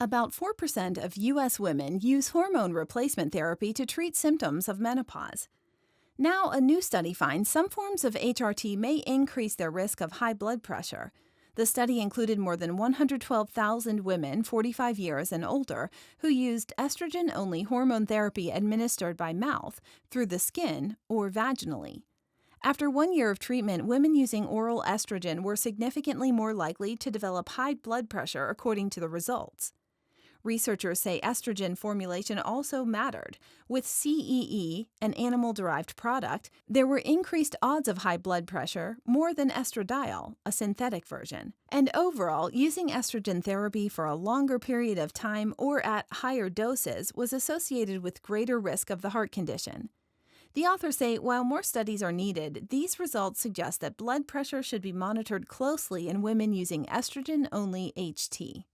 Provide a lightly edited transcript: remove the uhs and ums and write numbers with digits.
About 4% of U.S. women use hormone replacement therapy to treat symptoms of menopause. Now, a new study finds some forms of HRT may increase their risk of high blood pressure. The study included more than 112,000 women 45 years and older who used estrogen-only hormone therapy administered by mouth, through the skin, or vaginally. After 1 year of treatment, women using oral estrogen were significantly more likely to develop high blood pressure according to the results. Researchers say estrogen formulation also mattered. With CEE, an animal-derived product, there were increased odds of high blood pressure, more than estradiol, a synthetic version. And overall, using estrogen therapy for a longer period of time or at higher doses was associated with greater risk of the heart condition. The authors say while more studies are needed, these results suggest that blood pressure should be monitored closely in women using estrogen-only HT.